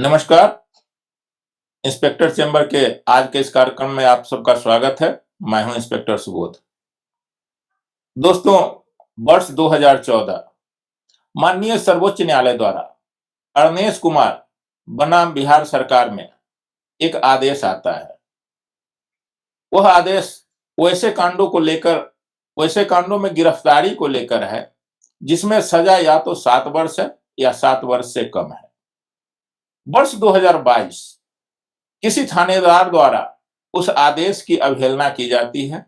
नमस्कार। Inspector chamber के आज के इस कार्यक्रम में आप सबका स्वागत है। मैं हूं इंस्पेक्टर सुबोध। दोस्तों, वर्ष 2014 माननीय सर्वोच्च न्यायालय द्वारा अरनेश कुमार बनाम बिहार सरकार में एक आदेश आता है। वह आदेश वैसे कांडों में गिरफ्तारी को लेकर है जिसमें सजा या तो 7 वर्ष है या 7 वर्ष से कम है। वर्ष 2022 किसी थानेदार द्वारा उस आदेश की अवहेलना की जाती है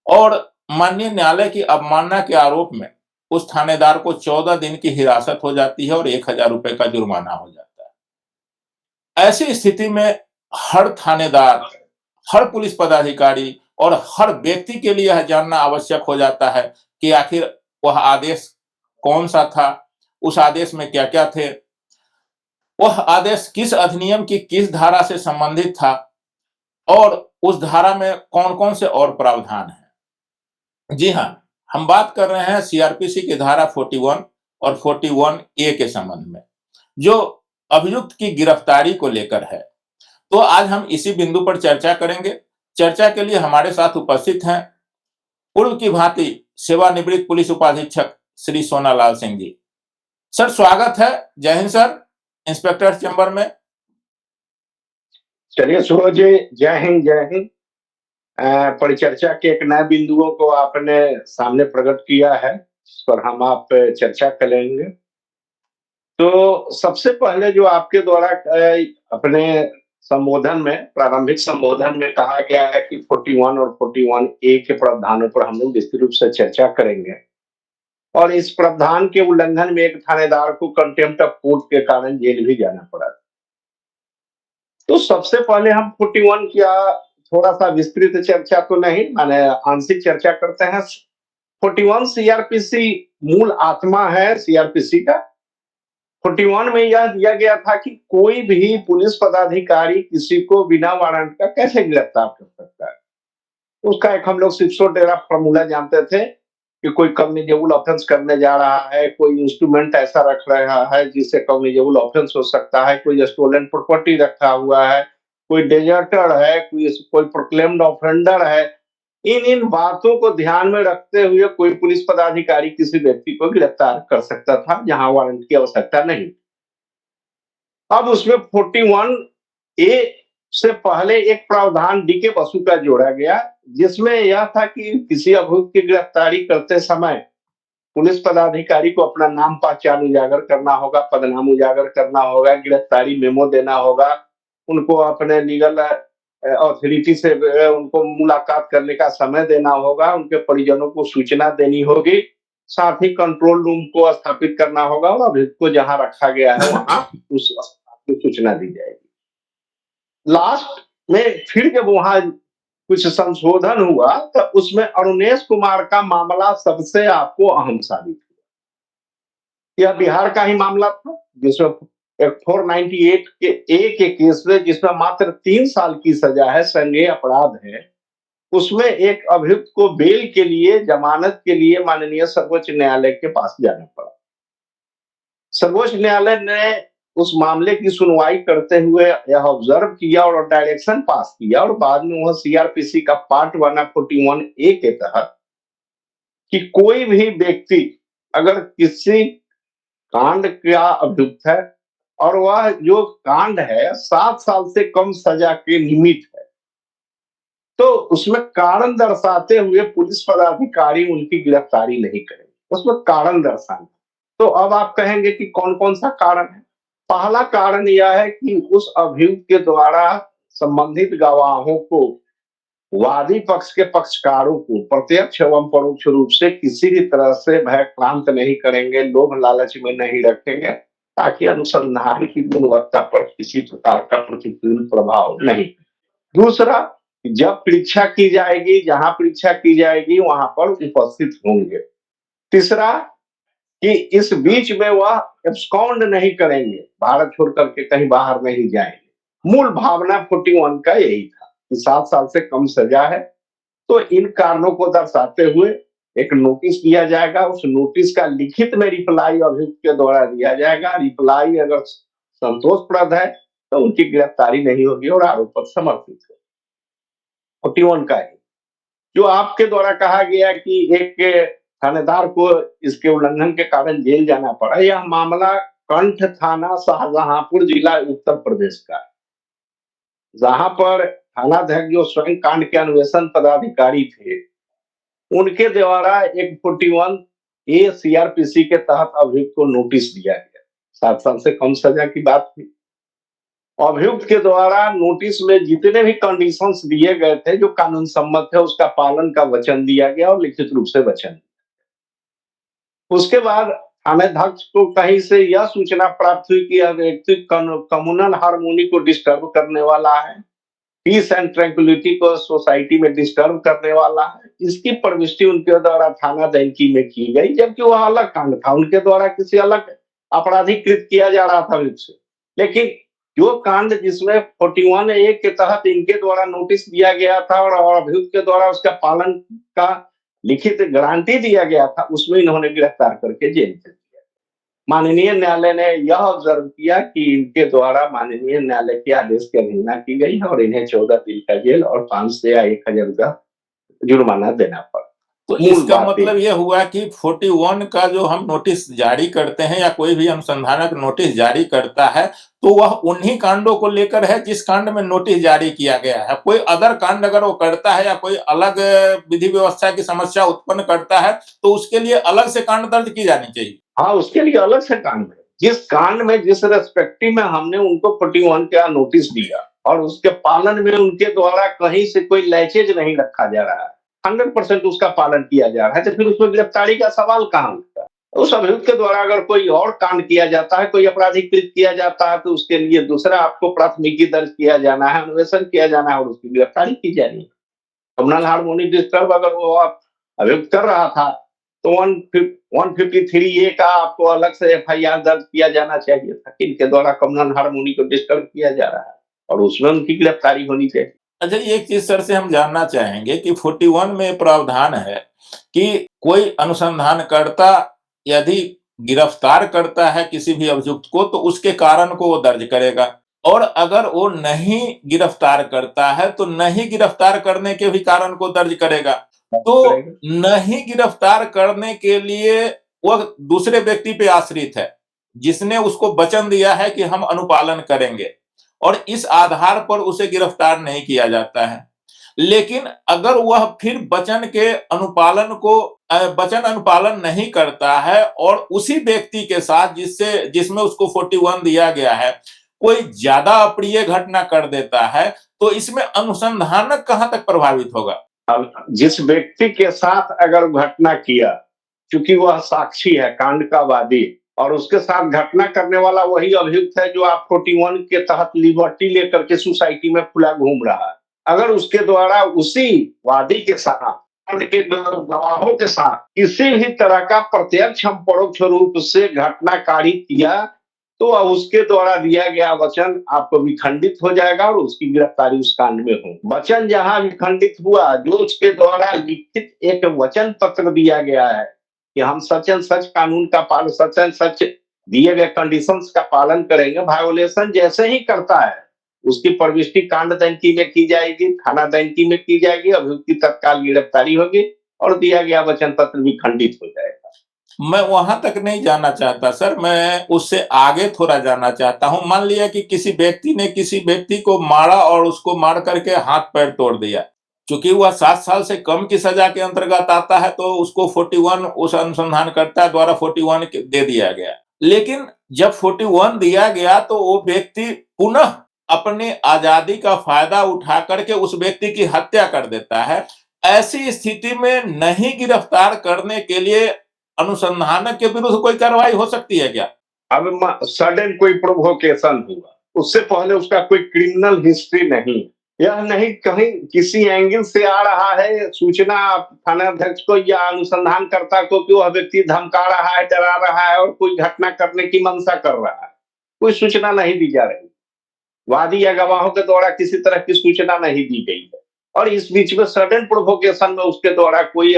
और माननीय न्यायालय की अवमानना के आरोप में उस थानेदार को 14 दिन की हिरासत हो जाती है और 1000 रुपए का जुर्माना हो जाता है। ऐसी स्थिति में हर थानेदार, हर पुलिस पदाधिकारी और हर व्यक्ति के लिए यह जानना आवश्यक हो जाता है कि आखिर वह आदेश कौन सा था, उस आदेश में क्या-क्या थे, वह आदेश किस अधिनियम की किस धारा से संबंधित था और उस धारा में कौन-कौन से और प्रावधान हैं। जी हाँ, हम बात कर रहे हैं सीआरपीसी की धारा 41 और 41 ए के संबंध में, जो अभियुक्त की गिरफ्तारी को लेकर है। तो आज हम इसी बिंदु पर चर्चा करेंगे। चर्चा के लिए हमारे साथ उपस्थित हैं पूर्व की भांति सेवानिवृत्त पुलिस उपाधीक्षक श्री सोनालाल सिंह जी। सर, स्वागत है। जय हिंद सर, इंस्पेक्टर चैम्बर में। चलिए सूरज जी, जय हिंद जय हिंद। परिचर्चा के एक नए बिंदुओं को आपने सामने प्रकट किया है, इस पर हम आप चर्चा करेंगे। तो सबसे पहले जो आपके द्वारा अपने संबोधन में, प्रारंभिक संबोधन में कहा गया है कि 41 और 41 ए के प्रावधानों पर हम लोग विस्तृत रूप से चर्चा करेंगे और इस प्रावधान के उल्लंघन में एक थानेदार को कंटेम्प्ट ऑफ कोर्ट के कारण जेल भी जाना पड़ा। तो सबसे पहले हम 41 क्या थोड़ा सा विस्तृत चर्चा तो नहीं, माने आंशिक चर्चा करते हैं। 41 सीआरपीसी मूल आत्मा है सीआरपीसी का। 41 में यह दिया गया था कि कोई भी पुलिस पदाधिकारी किसी को बिना वारंट का कैसे गिरफ्तार कर सकता है। उसका एक हम लोग सिक्सोटेरा फॉर्मूला जानते थे कि कोई कम्युनिकेबल ऑफेंस करने जा रहा है, कोई इंस्ट्रूमेंट ऐसा रख रहा है जिससे कम्युनिकेबल ऑफेंस हो सकता है, कोई स्टोलन प्रॉपर्टी रखा हुआ है, कोई डेजर्टर है, कोई प्रोक्लेम्ड ऑफेंडर है। इन बातों को ध्यान में रखते हुए कोई पुलिस पदाधिकारी किसी व्यक्ति को गिरफ्तार कर सकता था जहां वारंट की आवश्यकता नहीं। अब उसमें 41 ए से पहले एक प्रावधान डी के बसु का जोड़ा गया, जिसमें यह था कि किसी अभियुक्त की गिरफ्तारी करते समय पुलिस पदाधिकारी को अपना नाम पहचान उजागर करना होगा, पदनाम उजागर करना होगा, गिरफ्तारी मेमो देना होगा, उनको अपने लीगल अथॉरिटी से उनको मुलाकात करने का समय देना होगा, उनके परिजनों को सूचना देनी होगी, साथ ही कंट्रोल रूम को स्थापित करना होगा और अभियुक्त को जहां रखा गया है वहां उस सूचना दी जाएगी। लास्ट में फिर जब वहां कुछ संशोधन हुआ तो उसमें अरुणेश कुमार का मामला सबसे आपको अहम साबित हुआ। यह बिहार का ही मामला था जिसमें एक 498 के ए के केस में, जिसमें मात्र 3 साल की सजा है, संज्ञेय अपराध है, उसमें एक अभियुक्त को बेल के लिए, जमानत के लिए माननीय सर्वोच्च न्यायालय के पास जाना पड़ा। सर्वोच्च न्यायालय ने उस मामले की सुनवाई करते हुए यह ऑब्जर्व किया और डायरेक्शन पास किया और बाद में वह सीआरपीसी का पार्ट 141 ए के तहत कि कोई भी व्यक्ति अगर किसी कांड का अभियुक्त है और वह जो कांड है 7 साल से कम सजा के निमित्त है, तो उसमें कारण दर्शाते हुए पुलिस पदाधिकारी उनकी गिरफ्तारी नहीं करेंगे, उसमें कारण दर्शाना। तो अब आप कहेंगे कि कौन कौन सा कारण है। पहला कारण यह है कि उस अभियुक्त के द्वारा संबंधित गवाहों को, वादी पक्ष के पक्षकारों को प्रत्यक्ष एवं परोक्ष रूप से किसी भी तरह से भयक्रांत नहीं करेंगे, लोभ लालच में नहीं रखेंगे, ताकि अनुसंधान की गुणवत्ता पर किसी प्रकार का प्रतिकूल प्रभाव नहीं। दूसरा, जब परीक्षा की जाएगी, जहां परीक्षा की जाएगी वहां पर उपस्थित होंगे। तीसरा, कि इस बीच में वह एब्सकॉन्ड नहीं करेंगे, भारत छोड़ करके कहीं बाहर नहीं जाएंगे। मूल भावना 41 का यही था कि 7 साल से कम सजा है। तो इन कारणों को दर्शाते हुए एक नोटिस दिया जाएगा, उस नोटिस का लिखित में रिप्लाई अभियुक्त के द्वारा दिया जाएगा। रिप्लाई अगर संतोषप्रद है तो उनकी गिरफ्तारी नहीं होगी और आरोप पत्र समर्पित हो। 41 का है जो आपके द्वारा कहा गया कि एक थानेदार को इसके उल्लंघन के कारण जेल जाना पड़ा, यह मामला कंठ थाना शाहजहांपुर जिला उत्तर प्रदेश का है, जहां पर थानाध्यक्ष जो स्वयं कांड के अन्वेषण पदाधिकारी थे, उनके द्वारा एक 41 ए सीआरपीसी के तहत अभियुक्त को नोटिस दिया गया। 7 साल से कम सजा की बात थी। अभियुक्त के द्वारा नोटिस में जितने भी कंडीशंस दिए गए थे जो कानून सम्मत है उसका पालन का वचन दिया गया और लिखित रूप से वचन। उसके बाद थानाध्यक्ष को कहीं से यह सूचना प्राप्त हुई कि यह व्यक्ति कम्युनल हार्मोनी को डिस्टर्ब करने वाला है, पीस एंड ट्रैंक्विलिटी को सोसाइटी में डिस्टर्ब करने वाला है। इसकी प्रविष्टि उनके द्वारा थाना दैनकी में की गई, जबकि वह अलग कांड था, उनके द्वारा किसी अलग अपराधीकृत किया जा रहा था अभियुक्त से। लेकिन जो कांड जिसमें 41 ए के तहत इनके द्वारा नोटिस दिया गया था और अभियुक्त के द्वारा उसका पालन का लिखित गारंटी दिया गया था, उसमें इन्होंने गिरफ्तार करके जेल भेज दिया। माननीय न्यायालय ने यह ऑब्जर्व किया कि इनके द्वारा माननीय न्यायालय के आदेश की अवहेलना की गई है और इन्हें 14 दिन का जेल और 500 या 1000 रुपया जुर्माना देना पड़ा। तो इसका मतलब यह हुआ कि 41 का जो हम नोटिस जारी करते हैं या कोई भी अनुसंधानक नोटिस जारी करता है तो वह उन्हीं कांडों को लेकर है जिस कांड में नोटिस जारी किया गया है। कोई अदर कांड अगर वो करता है या कोई अलग विधि व्यवस्था की समस्या उत्पन्न करता है तो उसके लिए अलग से कांड दर्ज की जानी चाहिए। हाँ, उसके लिए अलग से कांड है। जिस कांड में जिस रेस्पेक्टिव में हमने उनको 41 का नोटिस दिया और उसके पालन में उनके द्वारा कहीं से कोई लैचेज नहीं रखा जा रहा है, 100% उसका पालन किया जा रहा है, तो फिर उसमें गिरफ्तारी का सवाल कहाँ उठता है? उस अभियुक्त के द्वारा अगर कोई और कांड किया जाता है, कोई अपराधीकृत किया जाता है, तो उसके लिए दूसरा आपको प्राथमिकी दर्ज किया जाना है, अन्वेषण किया जाना है और उसकी गिरफ्तारी की जानी है। कम्युनल हार्मोनी डिस्टर्ब अगर वो आप अभियुक्त कर रहा था तो 153 ए का आपको अलग से एफआईआर दर्ज किया जाना चाहिए था कि इनके द्वारा कम्युनल हार्मोनी को डिस्टर्ब किया जा रहा है और उसमें उनकी गिरफ्तारी होनी चाहिए। अच्छा, एक चीज सर से हम जानना चाहेंगे कि 41 में प्रावधान है कि कोई अनुसंधानकर्ता यदि गिरफ्तार करता है किसी भी अभियुक्त को तो उसके कारण को वो दर्ज करेगा और अगर वो नहीं गिरफ्तार करता है तो नहीं गिरफ्तार करने के भी कारण को दर्ज करेगा। तो नहीं गिरफ्तार करने के लिए वह दूसरे व्यक्ति पे आश्रित है जिसने उसको वचन दिया है कि हम अनुपालन करेंगे और इस आधार पर उसे गिरफ्तार नहीं किया जाता है। लेकिन अगर वह फिर वचन अनुपालन नहीं करता है और उसी व्यक्ति के साथ जिसमें उसको 41 दिया गया है कोई ज्यादा अप्रिय घटना कर देता है तो इसमें अनुसंधानक कहां तक प्रभावित होगा? अब जिस व्यक्ति के साथ अगर घटना किया, चूंकि वह साक्षी है, कांड का वादी, और उसके साथ घटना करने वाला वही अभियुक्त है जो आप 41 के तहत लिबर्टी लेकर के सोसाइटी में खुला घूम रहा है, अगर उसके द्वारा उसी वादी के साथ के गवाहों के साथ किसी भी तरह का प्रत्यक्ष हम परोक्ष रूप से घटना कारित किया तो उसके द्वारा दिया गया वचन आपको विखंडित हो जाएगा और उसकी गिरफ्तारी उस कांड में हो। वचन जहां विखंडित हुआ, जो उसके द्वारा लिखित एक वचन पत्र दिया गया है कि हम सच एंड सच कानून का पालन, सच एंड सच दिए गए कंडीशंस का पालन करेंगे, वायोलेशन जैसे ही करता है उसकी प्रविष्टि कांड दैनकी में की जाएगी, थाना दैनकी में की जाएगी, अभियुक्त की तत्काल गिरफ्तारी होगी और दिया गया वचन पत्र विखंडित हो जाएगा। मैं वहां तक नहीं जाना चाहता सर, मैं उससे आगे थोड़ा जाना चाहता हूं। मान लिया कि किसी व्यक्ति ने किसी व्यक्ति को मारा और उसको मार करके हाथ पैर तोड़ दिया, क्योंकि वह 7 साल से कम की सजा के अंतर्गत आता है तो उसको 41 उस अनुसंधानकर्ता द्वारा 41 दे दिया गया। लेकिन जब 41 दिया गया तो वो व्यक्ति पुनः अपनी आजादी का फायदा उठा करके उस व्यक्ति की हत्या कर देता है। ऐसी स्थिति में नहीं गिरफ्तार करने के लिए अनुसंधानक के विरुद्ध कोई कार्रवाई हो सकती है क्या? अब सडन कोई प्रोवोकेशन हुआ, उससे पहले उसका कोई क्रिमिनल हिस्ट्री नहीं, यह नहीं कहीं किसी एंगल से आ रहा है सूचना थानाध्यक्ष को या अनुसंधानकर्ता को कि वह व्यक्ति धमका रहा है, डरा रहा है और कोई घटना करने की मंशा कर रहा है, कोई सूचना नहीं दी जा रही, वादी या गवाहों के द्वारा किसी तरह की सूचना नहीं दी गई है और इस बीच में सडन प्रोवोकेशन में उसके द्वारा कोई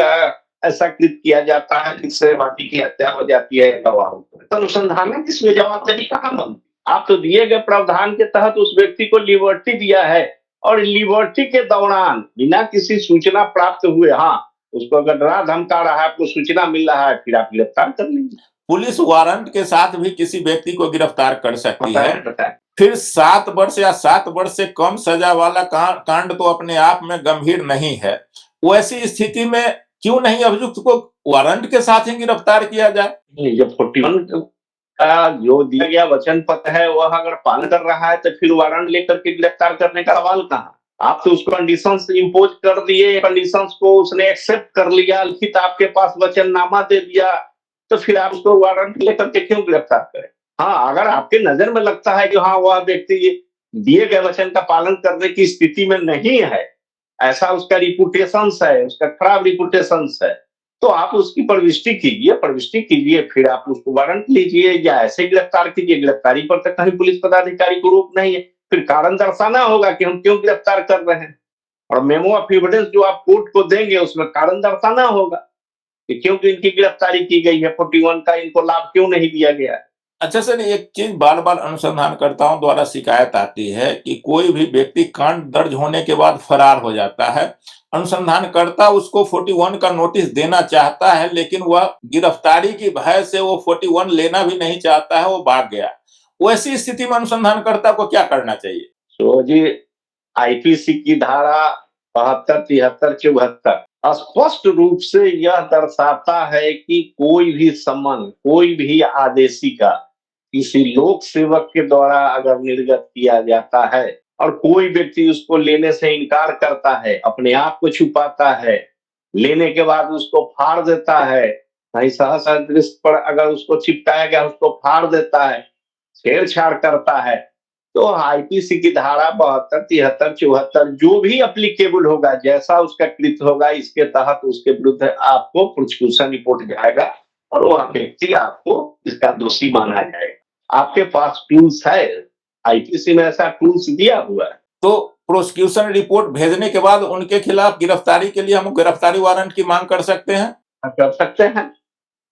ऐसा कृत किया जाता है जिससे वादी की हत्या हो जाती है गवाहों को, तो अनुसंधानक इसमें जवाबदेही कहाँ बनती? आप तो दिए गए प्रावधान के तहत उस व्यक्ति को लिबर्टी दिया है, और लिबर्टी के दौरान बिना किसी सूचना प्राप्त हुए, हाँ, उसको अगर डरा धमका रहा है, आपको सूचना मिल रहा है, फिर आप गिरफ्तार कर लीजिए। पुलिस वारंट के साथ भी किसी व्यक्ति को गिरफ्तार कर सकती है। बताएं। फिर 7 वर्ष या 7 वर्ष से कम सजा वाला कांड तो अपने आप में गंभीर नहीं है। वैसी स्थिति में क्यों नहीं अभियुक्त को वारंट के साथ ही गिरफ्तार किया जाए? जब 41 का जो दिया गया वचन पत्र है वह अगर पालन कर रहा है तो फिर वारंट लेकर के गिरफ्तार करने का सवाल कहाँ? आप तो उसको कंडीशंस इम्पोज कर दिए, कंडीशंस को उसने एक्सेप्ट कर लिया, लिखित आपके पास वचननामा दे दिया, तो फिर आप उसको वारंट लेकर के क्यों गिरफ्तार करें? हाँ, अगर आपके नजर में लगता है कि हाँ वह व्यक्ति दिए गए वचन का पालन करने की स्थिति में नहीं है, ऐसा उसका रिपुटेशन है, उसका खराब रिपुटेशन है, तो आप उसकी प्रविष्टि कीजिए, फिर आप उसको वारंट लीजिए या ऐसे गिरफ्तार कीजिए। गिरफ्तारी पर तो कहीं पुलिस पदाधिकारी को रोक नहीं है, फिर कारण दर्शाना होगा कि हम क्यों गिरफ्तार कर रहे हैं, और मेमो ऑफ एविडेंस जो आप कोर्ट को देंगे उसमें कारण दर्शाना होगा कि क्योंकि इनकी गिरफ्तारी की गई है, 41 का इनको लाभ क्यों नहीं दिया गया है। अच्छा सर, एक चीज बार बार अनुसंधानकर्ताओं द्वारा शिकायत आती है कि कोई भी व्यक्ति कांड दर्ज होने के बाद फरार हो जाता है। अनुसंधानकर्ता उसको 41 का नोटिस देना चाहता है, लेकिन वह गिरफ्तारी की भय से वो 41 लेना भी नहीं चाहता है, वो भाग गया। वैसी स्थिति में अनुसंधानकर्ता को क्या करना चाहिए? तो जी, आईपीसी की धारा 72, 73, 74 स्पष्ट रूप से यह दर्शाता है कि कोई भी सम्मन, कोई भी आदेशिका किसी लोक सेवक के द्वारा अगर निर्गत किया जाता है और कोई व्यक्ति उसको लेने से इनकार करता है, अपने आप को छुपाता है, लेने के बाद उसको फाड़ देता है, कहीं सहसा दृश्य पर अगर उसको चिपकाया गया उसको फाड़ देता है, छेड़छाड़ करता है, तो आईपीसी की धारा 72, 73, 74 जो भी अप्लीकेबल होगा, जैसा उसका कृत्य होगा, इसके तहत उसके विरुद्ध आपको प्रोसिक्यूशन रिपोर्ट जाएगा और वह व्यक्ति आपको इसका दोषी माना जाएगा। आपके पास टूल्स है, आईपीसी में ऐसा टूल्स दिया हुआ है। तो प्रोसिक्यूशन रिपोर्ट भेजने के बाद उनके खिलाफ गिरफ्तारी के लिए हम गिरफ्तारी वारंट की मांग कर सकते हैं? कर सकते हैं।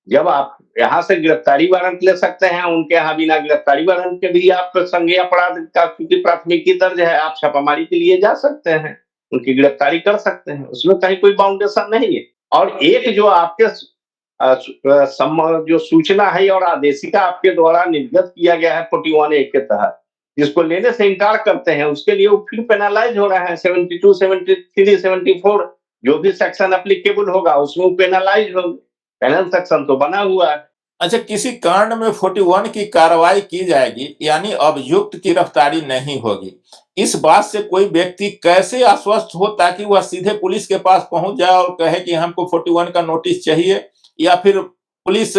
जब आप यहाँ से गिरफ्तारी वारंट ले सकते हैं, उनके यहाँ बिना गिरफ्तारी वारंट के भी आप संज्ञेय अपराध का क्योंकि प्राथमिकी दर्ज है, आप छापामारी के लिए जा सकते हैं, उनकी गिरफ्तारी कर सकते हैं, उसमें कहीं कोई बाउंडेशन नहीं है। और एक जो आपके जो सूचना है और आदेशिका आपके द्वारा निर्गत किया गया है 41A के तहत, जिसको लेने से इनकार करते हैं, उसके लिए वो फिर पेनालाइज हो रहा है। 72, 73, 74 जो भी सेक्शन एप्लीकेबल होगा उसमें पेनालाइज होंगे। पेनल सेक्शन तो बना हुआ है। अच्छा, किसी कांड में 41 की कार्रवाई की जाएगी, यानी अभियुक्त की गिरफ्तारी नहीं होगी, इस बात से कोई व्यक्ति कैसे आश्वस्त हो ताकि वह सीधे पुलिस के पास पहुंच जाए और कहे कि हमको 41 का नोटिस चाहिए, या फिर पुलिस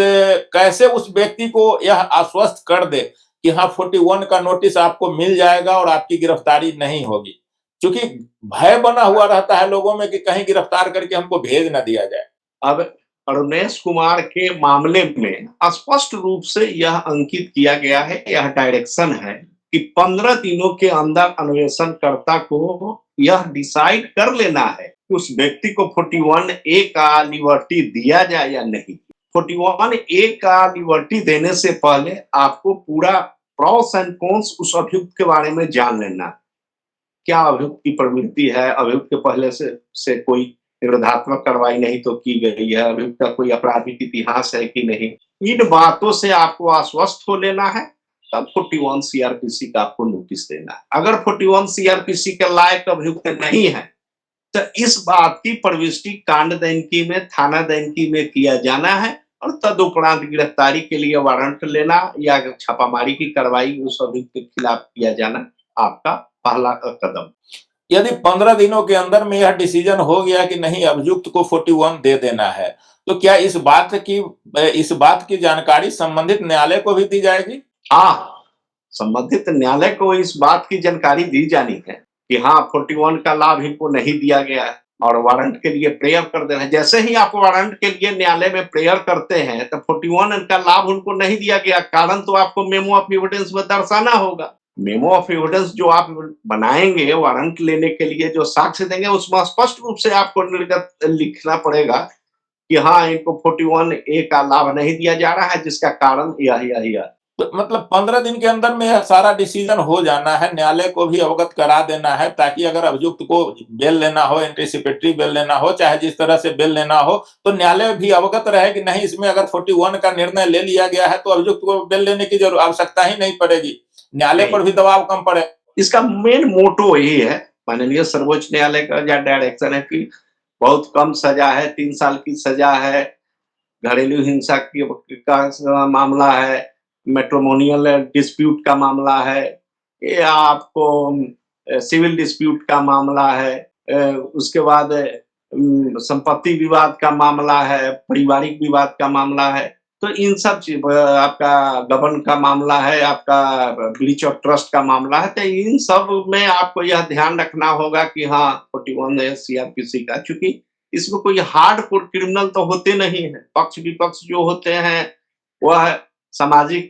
कैसे उस व्यक्ति को यह आश्वस्त कर दे कि हाँ 41 का नोटिस आपको मिल जाएगा और आपकी गिरफ्तारी नहीं होगी? क्योंकि भय बना हुआ रहता है लोगों में कि कहीं गिरफ्तार करके हमको भेज न दिया जाए। अब अरुणेश कुमार के मामले में स्पष्ट रूप से यह अंकित किया गया है, यह डायरेक्शन है कि 15 दिनों के अंदर अन्वेषणकर्ता को यह डिसाइड कर लेना है कि उस व्यक्ति को 41A का लिबर्टी दिया जाए या नहीं। 41A का लिबर्टी देने से पहले आपको पूरा प्रॉस एंड कॉन्स उस अभियुक्त के बारे में जान लेना। क्या अभियुक्त की प्रवृत्ति है, अभियुक्त के पहले से कोई निरोधात्मक कार्रवाई नहीं तो की गई है, अभियुक्त का कोई आपराधिक इतिहास है कि नहीं, इन बातों से आपको आश्वस्त हो लेना है, तब 41 सीआरपीसी का आपको नोटिस देना है। अगर 41 सीआरपीसी के लायक अभियुक्त नहीं है तो इस बात की प्रविष्टि कांड दैनिकी में, थाना दैनिकी में किया जाना है और तदुपरांत गिरफ्तारी के लिए वारंट लेना या छापामारी की कार्रवाई उस अभियुक्त के खिलाफ किया जाना आपका पहला कदम। यदि 15 दिनों के अंदर में यह डिसीजन हो गया कि नहीं अभियुक्त को 41 दे देना है, तो क्या इस बात की जानकारी संबंधित न्यायालय को भी दी जाएगी? हाँ, संबंधित न्यायालय को इस बात की जानकारी दी जानी है कि हाँ 41 का लाभ इनको नहीं दिया गया है और वारंट के लिए प्रेयर कर देना है। जैसे ही आप वारंट के लिए न्यायालय में प्रेयर करते हैं तो 41 का लाभ उनको नहीं दिया गया, कारण तो आपको मेमो ऑफ एविडेंस में दर्शाना होगा। मेमो ऑफ एविडेंस जो आप बनाएंगे वारंट लेने के लिए, जो साक्ष्य देंगे, उसमें स्पष्ट रूप से आपको निर्गत लिखना पड़ेगा कि हाँ इनको 41A का लाभ नहीं दिया जा रहा है, जिसका कारण यह। तो मतलब 15 दिन के अंदर में यह सारा डिसीजन हो जाना है, न्यायालय को भी अवगत करा देना है, ताकि अगर अभियुक्त को बेल लेना हो, एंटीसिपेटरी बेल लेना हो, चाहे जिस तरह से बेल लेना हो, तो न्यायालय भी अवगत रहे कि नहीं, इसमें अगर 41 का निर्णय ले लिया गया है तो अभियुक्त को बेल लेने की आवश्यकता ही नहीं पड़ेगी, न्यायालय पर भी दबाव कम पड़े। इसका मेन मोटो यही है, माननीय सर्वोच्च न्यायालय का या डायरेक्शन है कि बहुत कम सजा है, 3 साल की सजा है, घरेलू हिंसा का मामला है, मैट्रिमोनियल डिस्प्यूट का मामला है, या आपको सिविल डिस्प्यूट का मामला है, उसके बाद संपत्ति विवाद का मामला है, पारिवारिक विवाद का मामला है। तो इन सब चीज, आपका गबन का मामला है, आपका ब्रीच ऑफ ट्रस्ट का मामला है, तो इन सब में आपको यह ध्यान रखना होगा कि हाँ 41 सीआरपीसी का, चूंकि इसमें कोई हार्डकोर क्रिमिनल तो होते नहीं है, पक्ष विपक्ष जो होते हैं वह सामाजिक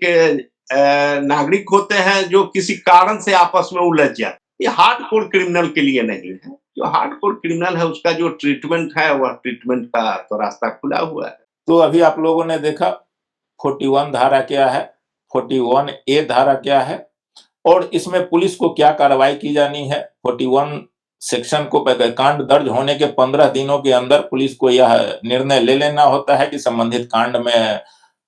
नागरिक होते हैं जो किसी कारण से आपस में उलझ जाते। ये हार्डकोर क्रिमिनल के लिए नहीं है, जो हार्डकोर क्रिमिनल है उसका जो ट्रीटमेंट है वह ट्रीटमेंट का तो रास्ता खुला हुआ है। तो अभी आप लोगों ने देखा 41 धारा क्या है, 41A धारा क्या है, और इसमें पुलिस को क्या कार्रवाई की जानी है। 41 सेक्शन को कांड दर्ज होने के 15 दिनों के अंदर पुलिस को यह निर्णय ले लेना होता है कि संबंधित कांड में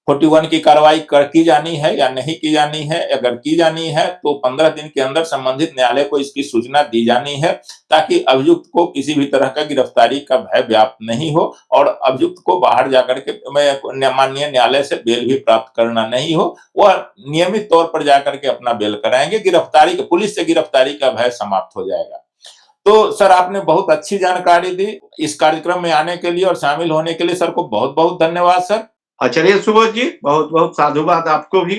41 की कार्रवाई की जानी है या नहीं की जानी है। अगर की जानी है तो 15 दिन के अंदर संबंधित न्यायालय को इसकी सूचना दी जानी है, ताकि अभियुक्त को किसी भी तरह का गिरफ्तारी का भय व्याप्त नहीं हो और अभियुक्त को बाहर जाकर के माननीय न्यायालय से बेल भी प्राप्त करना नहीं हो। वह नियमित तौर पर जाकर के अपना बेल कराएंगे, पुलिस से गिरफ्तारी का भय समाप्त हो जाएगा। तो सर, आपने बहुत अच्छी जानकारी दी। इस कार्यक्रम में आने के लिए और शामिल होने के लिए सर को बहुत बहुत धन्यवाद सर। चलिए सुबोध जी, बहुत बहुत साधुवाद आपको भी।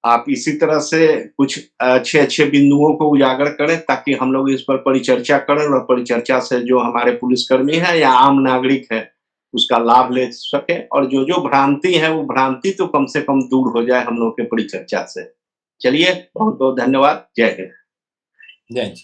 आप इसी तरह से कुछ अच्छे बिंदुओं को उजागर करें ताकि हम लोग इस पर परिचर्चा करें और परिचर्चा से जो हमारे पुलिसकर्मी है या आम नागरिक है उसका लाभ ले सके, और जो भ्रांति है वो भ्रांति तो कम से कम दूर हो जाए हम लोग के परिचर्चा से। चलिए, बहुत बहुत धन्यवाद। जय हिंद। जय हिंद।